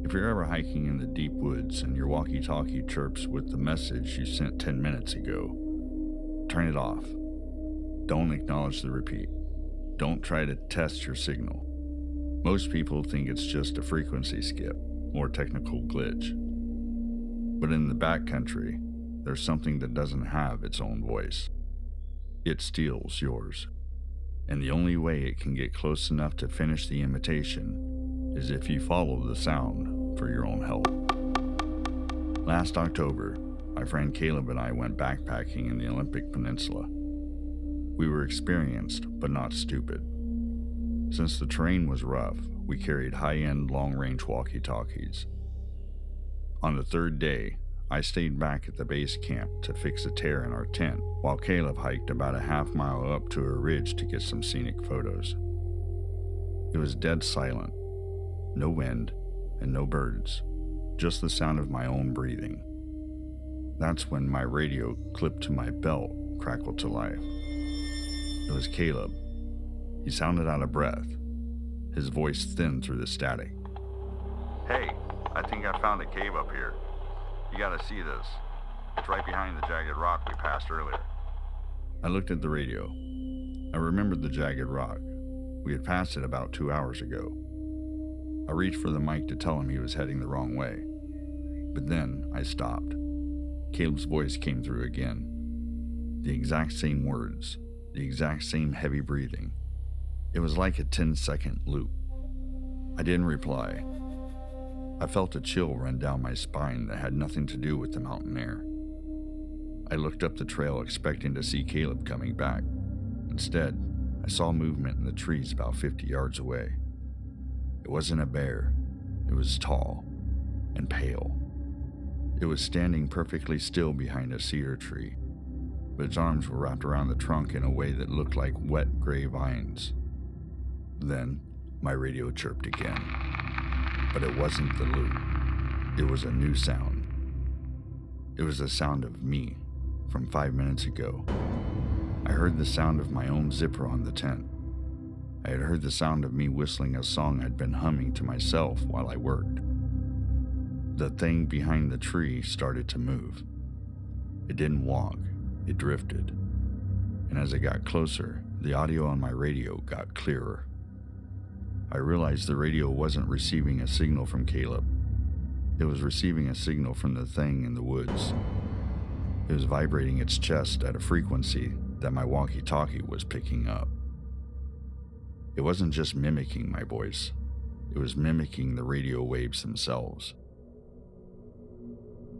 If you're ever hiking in the deep woods and your walkie-talkie chirps with the message you sent 10 minutes ago, turn it off. Don't acknowledge the repeat. Don't try to test your signal. Most people think it's just a frequency skip or technical glitch. But in the backcountry, there's something that doesn't have its own voice. It steals yours. And the only way it can get close enough to finish the imitation is if you follow the sound for your own help. Last October, my friend Caleb and I went backpacking in the Olympic Peninsula. We were experienced, but not stupid. Since the terrain was rough, we carried high-end long-range walkie-talkies. On the third day, I stayed back at the base camp to fix a tear in our tent, while Caleb hiked about a half mile up to a ridge to get some scenic photos. It was dead silent. No wind and no birds, just the sound of my own breathing. That's when my radio clipped to my belt crackled to life. It was Caleb. He sounded out of breath, his voice thin through the static. "Hey, I think I found a cave up here. You gotta see this. It's right behind the jagged rock we passed earlier." I looked at the radio. I remembered the jagged rock. We had passed it about 2 hours ago. I reached for the mic to tell him he was heading the wrong way. But then I stopped. Caleb's voice came through again. The exact same words, the exact same heavy breathing. It was like a 10-second loop. I didn't reply. I felt a chill run down my spine that had nothing to do with the mountain air. I looked up the trail expecting to see Caleb coming back. Instead, I saw movement in the trees about 50 yards away. It wasn't a bear. It was tall and pale. It was standing perfectly still behind a cedar tree, but its arms were wrapped around the trunk in a way that looked like wet gray vines. Then, my radio chirped again. But it wasn't the loop. It was a new sound. It was the sound of me from 5 minutes ago. I heard the sound of my own zipper on the tent. I had heard the sound of me whistling a song I'd been humming to myself while I worked. The thing behind the tree started to move. It didn't walk, it drifted. And as it got closer, the audio on my radio got clearer. I realized the radio wasn't receiving a signal from Caleb. It was receiving a signal from the thing in the woods. It was vibrating its chest at a frequency that my walkie-talkie was picking up. It wasn't just mimicking my voice. It was mimicking the radio waves themselves.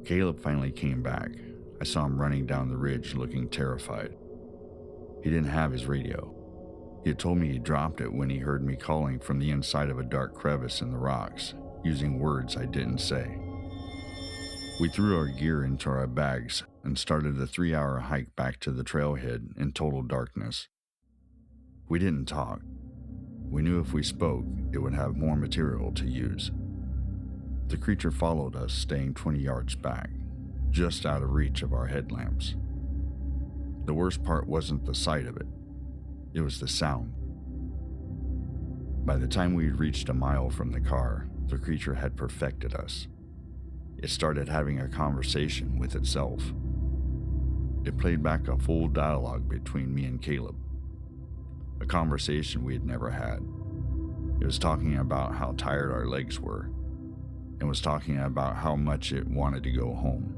Caleb finally came back. I saw him running down the ridge looking terrified. He didn't have his radio. He had told me he dropped it when he heard me calling from the inside of a dark crevice in the rocks, using words I didn't say. We threw our gear into our bags and started the 3-hour hike back to the trailhead in total darkness. We didn't talk. We knew if we spoke, it would have more material to use. The creature followed us, staying 20 yards back, just out of reach of our headlamps. The worst part wasn't the sight of it. It was the sound. By the time we had reached a mile from the car, the creature had perfected us. It started having a conversation with itself. It played back a full dialogue between me and Caleb. A conversation we had never had. It was talking about how tired our legs were, and was talking about how much it wanted to go home.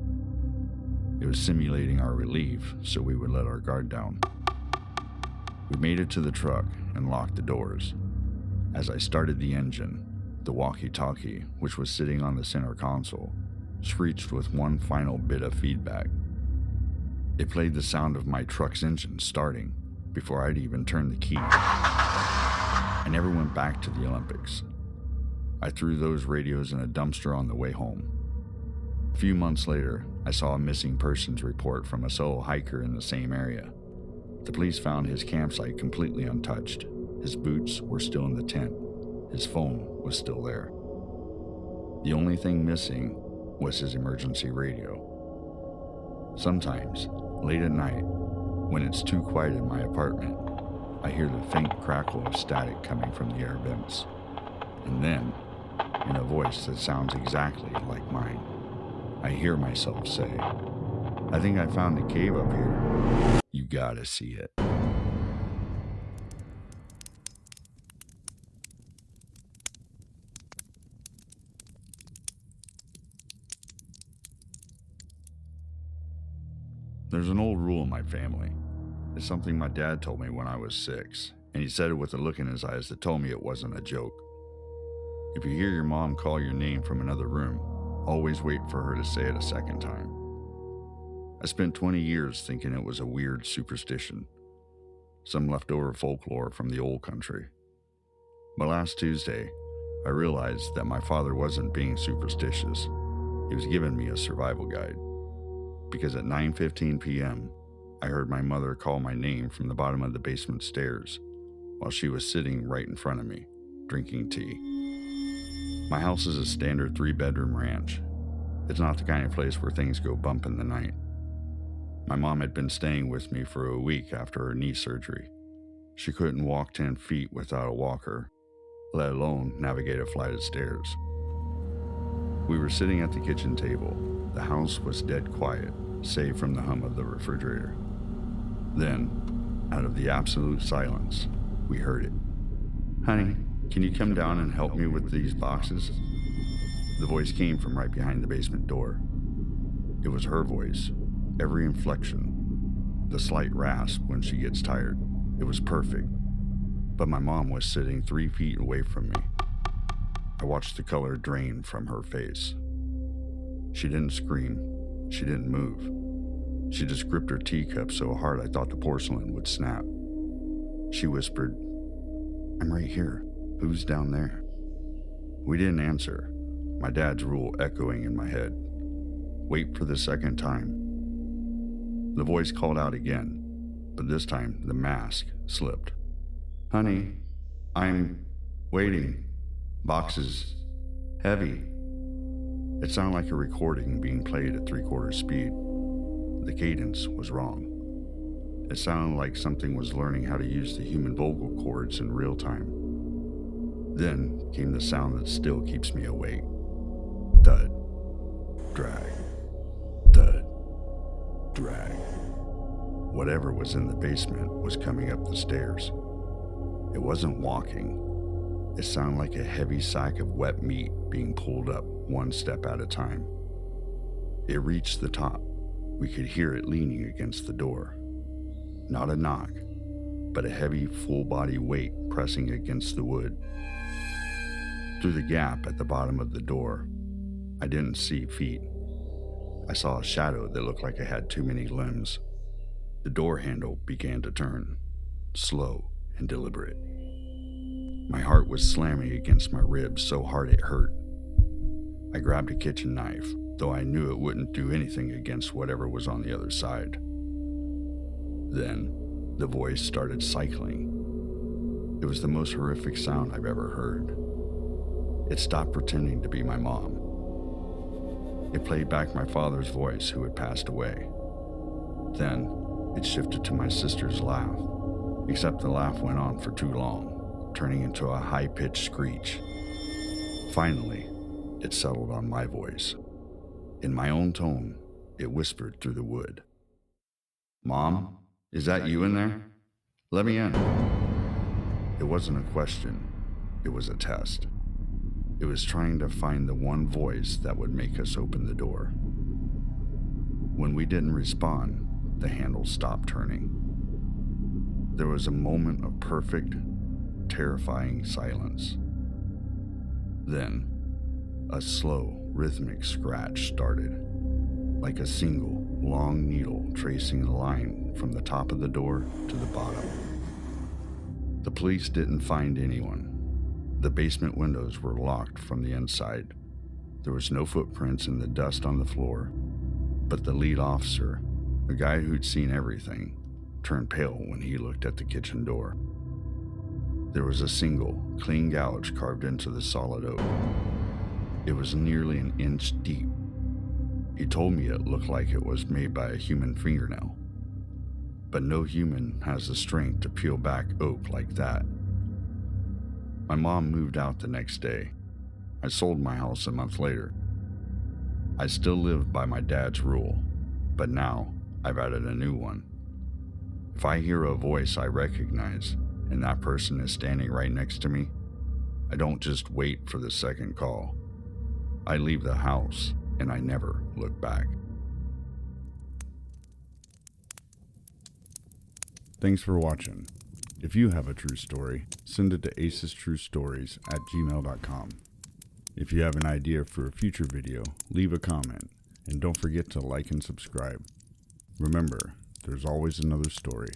It was simulating our relief so we would let our guard down. We made it to the truck and locked the doors. As I started the engine, the walkie-talkie, which was sitting on the center console, screeched with one final bit of feedback. It played the sound of my truck's engine starting before I'd even turned the key. I never went back to the Olympics. I threw those radios in a dumpster on the way home. A few months later, I saw a missing persons report from a solo hiker in the same area. The police found his campsite completely untouched. His boots were still in the tent. His phone was still there. The only thing missing was his emergency radio. Sometimes, late at night, when it's too quiet in my apartment, I hear the faint crackle of static coming from the air vents. And then, in a voice that sounds exactly like mine. I hear myself say, "I think I found a cave up here. You gotta see it." There's an old rule in my family. It's something my dad told me when I was 6, and he said it with a look in his eyes that told me it wasn't a joke. If you hear your mom call your name from another room, always wait for her to say it a second time. I spent 20 years thinking it was a weird superstition, some leftover folklore from the old country. But last Tuesday, I realized that my father wasn't being superstitious. He was giving me a survival guide. Because at 9:15 p.m., I heard my mother call my name from the bottom of the basement stairs while she was sitting right in front of me, drinking tea. My house is a standard 3-bedroom ranch. It's not the kind of place where things go bump in the night. My mom had been staying with me for a week after her knee surgery. She couldn't walk 10 feet without a walker, let alone navigate a flight of stairs. We were sitting at the kitchen table. The house was dead quiet, save from the hum of the refrigerator. Then, out of the absolute silence, we heard it. "Honey, can you come down and help me with these boxes?" The voice came from right behind the basement door. It was her voice, every inflection, the slight rasp when she gets tired. It was perfect, but my mom was sitting 3 feet away from me. I watched the color drain from her face. She didn't scream. She didn't move. She just gripped her teacup so hard I thought the porcelain would snap. She whispered, "I'm right here. Who's down there?" We didn't answer, my dad's rule echoing in my head. Wait for the second time. The voice called out again, but this time the mask slipped. "Honey, I'm waiting. Boxes. Heavy." It sounded like a recording being played at 3/4 speed. The cadence was wrong. It sounded like something was learning how to use the human vocal cords in real time. Then came the sound that still keeps me awake. Thud. Drag. Thud. Drag. Whatever was in the basement was coming up the stairs. It wasn't walking. It sounded like a heavy sack of wet meat being pulled up one step at a time. It reached the top. We could hear it leaning against the door. Not a knock, but a heavy, full-body weight pressing against the wood. Through the gap at the bottom of the door, I didn't see feet. I saw a shadow that looked like it had too many limbs. The door handle began to turn, slow and deliberate. My heart was slamming against my ribs so hard it hurt. I grabbed a kitchen knife, though I knew it wouldn't do anything against whatever was on the other side. Then, the voice started cycling. It was the most horrific sound I've ever heard. It stopped pretending to be my mom. It played back my father's voice, who had passed away. Then, it shifted to my sister's laugh, except the laugh went on for too long, turning into a high-pitched screech. Finally, it settled on my voice. In my own tone, it whispered through the wood. "Mom, is that you in there? Let me in." It wasn't a question, it was a test. It was trying to find the one voice that would make us open the door. When we didn't respond, the handle stopped turning. There was a moment of perfect, terrifying silence. Then, a slow, rhythmic scratch started, like a single, long needle tracing a line from the top of the door to the bottom. The police didn't find anyone. The basement windows were locked from the inside. There was no footprints in the dust on the floor, but the lead officer, a guy who'd seen everything, turned pale when he looked at the kitchen door. There was a single, clean gouge carved into the solid oak. It was nearly an inch deep. He told me it looked like it was made by a human fingernail, but no human has the strength to peel back oak like that. My mom moved out the next day. I sold my house a month later. I still live by my dad's rule, but now I've added a new one. If I hear a voice I recognize and that person is standing right next to me, I don't just wait for the second call. I leave the house and I never look back. Thanks for watching. If you have a true story, send it to acestruestories@gmail.com. If you have an idea for a future video, leave a comment, and don't forget to like and subscribe. Remember, there's always another story.